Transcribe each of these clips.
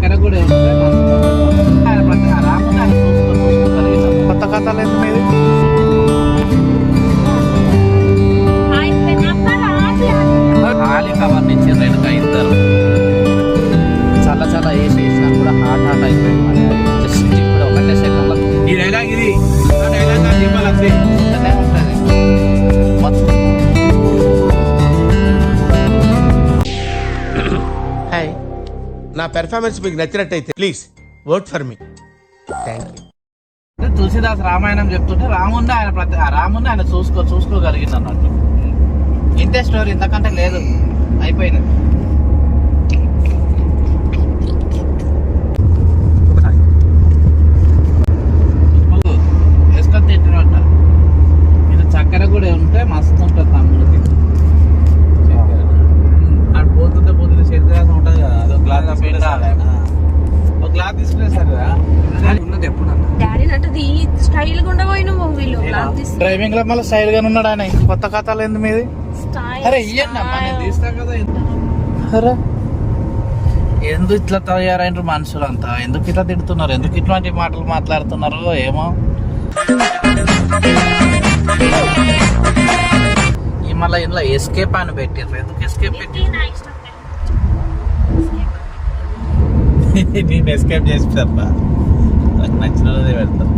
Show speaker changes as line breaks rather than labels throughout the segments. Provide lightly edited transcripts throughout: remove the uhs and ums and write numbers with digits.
చక్కెర కూడా కొత్త కథలు ఏంటి మీది? ఖాళీ కవర్ నుంచి రెండు ఇద్దరు చల్ల చల్ల వేసి వేసినా కూడా హాట్ హాట్ అయిపోయింది మరి. జస్ట్ ఇప్పుడు ఒకటే సెకండ్లో
ఈ డైలాగ్ ఇది ఆ డైలాగ్ నాకు చెప్పాలి అంతే.
ఇట్లనే ఉంటుంది మొత్తం.
హాయ్, నా పెర్ఫార్మెన్స్ మీకు నచ్చినట్టయితే please vote for me. Thank you.
Tulsidas Ramayanam చెప్తుంటే రాముండే ఆయన చూసుకోగలిగింది అన్నట్టు. ఇంతే స్టోరీ, ఇంతకంటే లేదు, అయిపోయింది. వేసుకొని తింటున్నట్ట ఇది చక్కెర కూడా ఉంటే మస్తు ఉంటుంది తమ్ముడికి.
అటు పోతుంటే చేతిరాసం ఉంటుంది కదా, అదొక గ్లాస్ ఒక గ్లాస్ తీసుకునే సార్ ఉన్నది ఎప్పుడు అన్న
డాడీ నటది స్టైల్ గా ఉండబోయిన మూవీలో
డ్రైవింగ్ లో మళ్ళీ స్టైల్ గానే ఉన్నాడు ఆయన. కొత్త కథలు ఏంది మీది? అరే ఇయ్యండి అమ్మా, నేను తీస్తా కదా. అరే ఎందుకు ఇట్లా తయారైన మనుషులంతా, ఎందుకు ఇట్లా తిడుతున్నారు, ఎందుకు ఇట్లాంటి మాటలు మాట్లాడుతున్నారు ఏమో. ఈ మళ్ళీ ఇంట్లో ఎస్కేప్ అని పెట్టారు. ఎందుకు ఎస్కేప్ పెట్టి?
నేను ఎస్కేప్ చేసి తప్ప నాకు నచ్చినదే పెడతాను.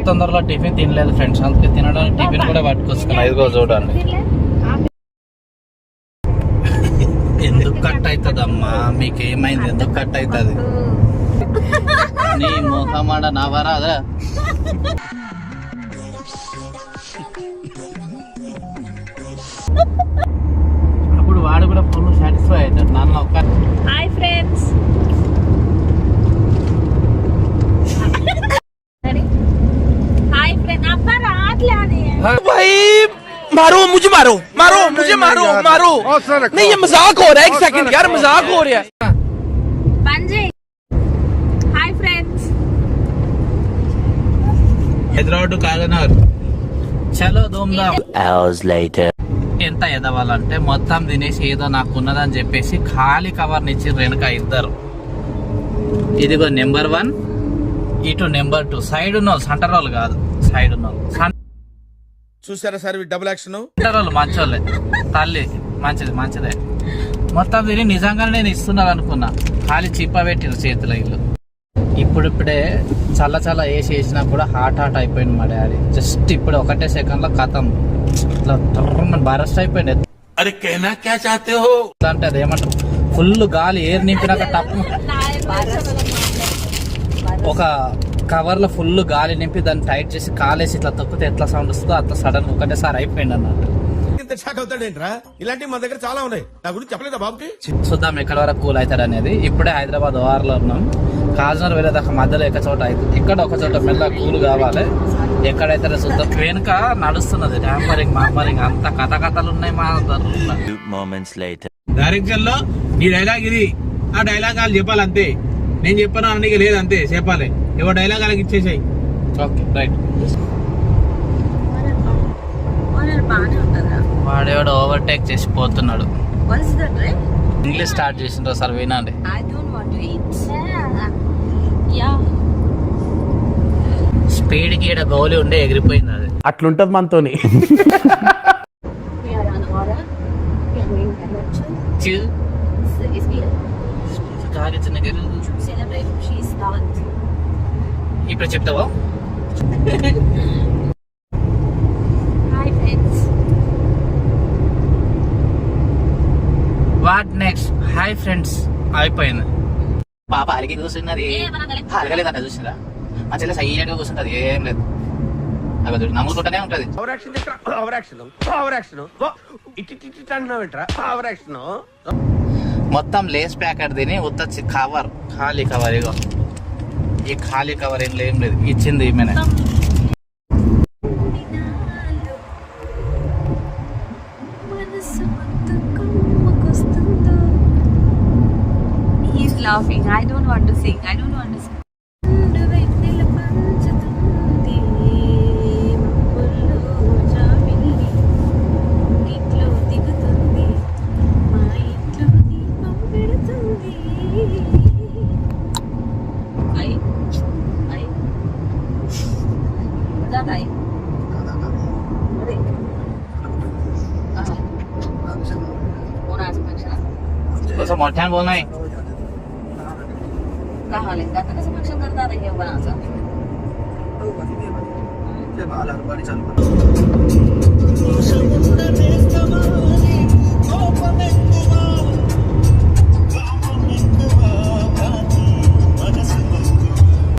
తొందరలో టిఫిన్ తినలేదు ఫ్రెండ్స్, అందుకే తినడానికి టిఫిన్ కూడా పట్టుకొచ్చుకున్నా. ఇదిగో చూడండి. ఎందుకు కట్ అవుతుందమ్మా, మీకు ఏమైంది? ఎందుకు కట్ అవుతుంది? నీ ముఖమాడ నవరా అదా. అప్పుడు వాడు కూడా ఫుల్ సాటిస్ఫై అవుతాడు. నన్ను ఒక
హాయ్ ఫ్రెండ్స్, హాయ్ ఫ్రెండ్. అబ్బా రాట్లే అని
भाई मारो मुझे मारो मारो मुझे मारो मारो नहीं ये मजाक हो रहा है एक सेकंड यार मजाक हो रहा है
పంజయ్. Hi friends.
Hyderabad to Kaghaznagar చలో ధూమ్ధామ్. ఎంత ఎదవాలంటే మొత్తం తినేసి ఏదో నాకు ఉన్నదని చెప్పేసి ఖాళీ కవర్ నుంచి వెనుక ఇద్దరు. ఇదిగో నెంబర్ 1, ఇటు నెంబర్ 2. సైడ్ ఉన్న వాళ్ళు సెంటర్ వాళ్ళు కాదు, సైడ్ ఉన్న వాళ్ళు.
చూసారా సార్ డబుల్ యాక్షన్.
సెంటర్ వాళ్ళు మంచోళ్ళే, తల్లి మంచిదే. మొత్తం తిని నిజంగానే నేను ఇస్తున్నారు అనుకున్నా, ఖాళీ చిప్ప పెట్టిరు చేతిలో ఇల్లు. ఇప్పుడిప్పుడే చల్ల వేసి వేసినా కూడా హాట్ అయిపోయింది మా డాడీ. జస్ట్ ఇప్పుడు ఒకటే సెకండ్ లో కథం ఇట్లా బరస్ట్ అయిపోయింది.
అరే कहना क्या चाहते हो
అంటే అది ఏమంటారు, ఫుల్ గాలి ఎయిర్ నింపినాక టప్పు ఒక కవర్ లో ఫుల్ గాలి నింపి దాన్ని టైట్ చేసి కాలేసి ఇట్లా తొక్కితే ఎట్లా సౌండ్ వస్తుందో అట్లా సడన్ ఒకటేసారి అయిపోయింది అన్నట్టు.
ఇంత షాక్ అవుతాడేంట్రా? ఇలాంటివి మన దగ్గర చాలా ఉన్నాయి, నా గురించి చెప్పలేదా బాబుకి?
చూద్దాం ఎక్కడ వరకు కూల్ అవుతాడు అనేది. ఇప్పుడే హైదరాబాద్ ఓఆర్లో ఉన్నాం. కాజనర్ వెళ్ళేదాకా మధ్యలో ఒక చోట అవుతుంది, ఇక్కడ ఒక చోట మెల్ల కూల్ కావాలి. ఎక్కడైతే చూద్దాం. వెనుక నడుస్తున్నది డాంపరింగ్ అంత కథలు ఉన్నాయి మా
డైరెక్షన్ లో ఈ డైలాగ్ ఇది ఆ డైలాగ్ వాళ్ళు చెప్పాలి అంతే. నేను చెప్పాను అన్నకి లేదు అంతే చెప్పాలి. ఎవరు డైలాగ్ వాళ్ళకి ఇచ్చేసాయి.
Okay right.
బాగానే ఉంటుందా?
వాడేవాడు ఓవర్టేక్ చేసి పోతున్నాడు.
What's the drink?
English start చేసిండ్రు సార్, వినండి.
I don't want to eat. Yeah.
Speed కి ఈడ గౌలి ఉండే ఎగిరిపోయింది అది.
అట్లుంటది మనతోని.
We are on order. We are going to lecture. Is we celebrate. She's not.
ఇప్పుడు చెప్తావా?
Hi friends.
What next? Hi friends అయిపోయింది. పాప అలిగి కూర్చున్నది, అలగలేదంట చూసిందా? మా చెల్లె సైలెంట్ గా కూర్చుంటది, ఏం లేదు. అవి నమ్ముకుంటూనే ఉంటది. మొత్తం లేస్ ప్యాకెట్ తిని ఉత్త కవర్, ఖాళీ కవర్. ఇగో ఈ ఖాళీ కవర్ ఏం లేదు, ఇచ్చింది ఈమెనే.
He's laughing. I don't want to sing. दादा आहे अरे कोणाचं फंक्शन
कसं मोठ्यानं बोल नाही
का हाले आता कसं फंक्शन करतात हे बनाचं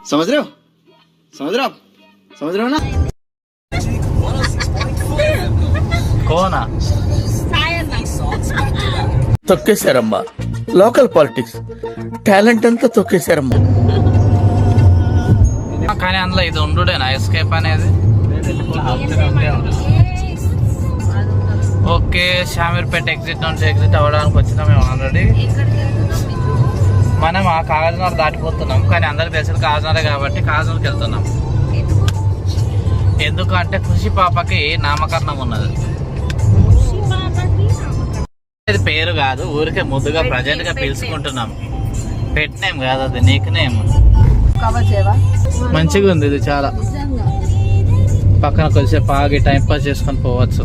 समझ रहे हो ना
కోనా
తొక్కేశారమ్మా లోకల్ పాలిటిక్స్ టాలెంట్ అంతా తొక్కేశారమ్మా
కానీ అందులో ఇది ఉండుడేనా ఎస్కేప్ అనేది ఓకే షామీర్పేట ఎగ్జిట్ నుంచి ఎగ్జిట్ అవ్వడానికి వచ్చినాం మేము ఆల్రెడీ మనం ఆ కాగజ్నగర్ దాటిపోతున్నాం కానీ అందరికి తెలిసిన కాగజ్నగరే కాబట్టి కాగజ్నగర్కి వెళ్తున్నాం ఎందుకంటే ఖుషి పాపకి నామకరణం ఉన్నది ఇది పేరు కాదు ఊరికే ముద్దుగా ప్రజెంట్ గా పిలుచుకుంటున్నాం పెట్ నేమ్ కాదు అది నీక్ నేమ్
కవర్ చేయవా
మంచిగా ఉంది ఇది చాలా పక్కన కొద్దిసేపు ఆగి టైం పాస్ చేసుకొని పోవచ్చు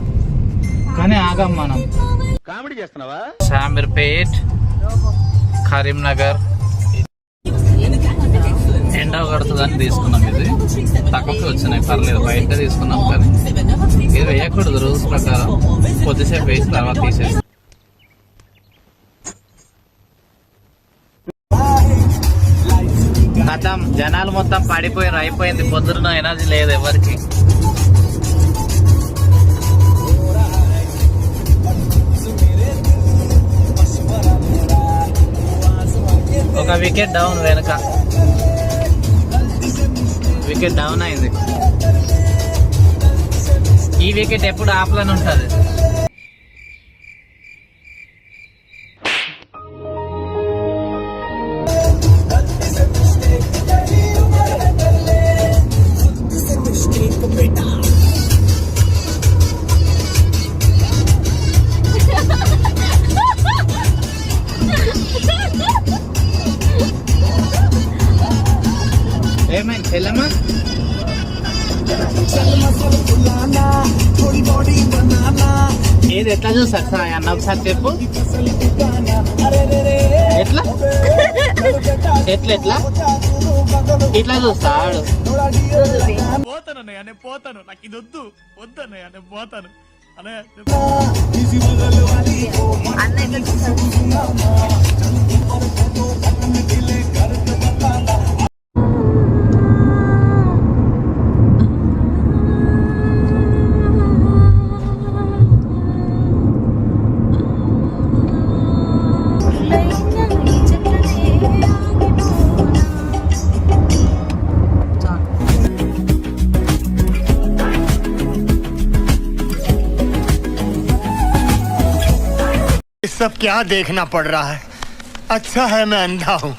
కానీ ఆగాం మనం
కామెడీ చేస్తున్నావా?
షామీర్పేట్ కరీంనగర్ ఎండ కడుతుందని తీసుకున్నాం ఇది తక్కువకి వచ్చినాయి పర్లేదు బయట తీసుకున్నాం కానీ ఇది వేయకూడదు రూల్స్ ప్రకారం కొద్దిసేపు వేసి తర్వాత తీసేసి కథం జనాలు మొత్తం పడిపోయి అయిపోయింది పొద్దున ఎనర్జీ లేదు ఎవరికి ఒక వికెట్ డౌన్ వెనక వికెట్ డౌన్ అయింది ఈ వికెట్ ఎప్పుడు ఆఫ్లోనే ఉంటుంది ఏమైంది చెల్లమ్మా ఏది ఎట్లా చూస్తారు సార్ అన్న ఒకసారి చెప్పు ఎట్లా ఎట్లా ఎట్లా ఇట్లా చూస్తాడు
పోతాను నాకు ఇది వద్దన్నయ్య నేను పోతాను
सब क्या देखना पड़ रहा है अच्छा है मैं अंधा हूँ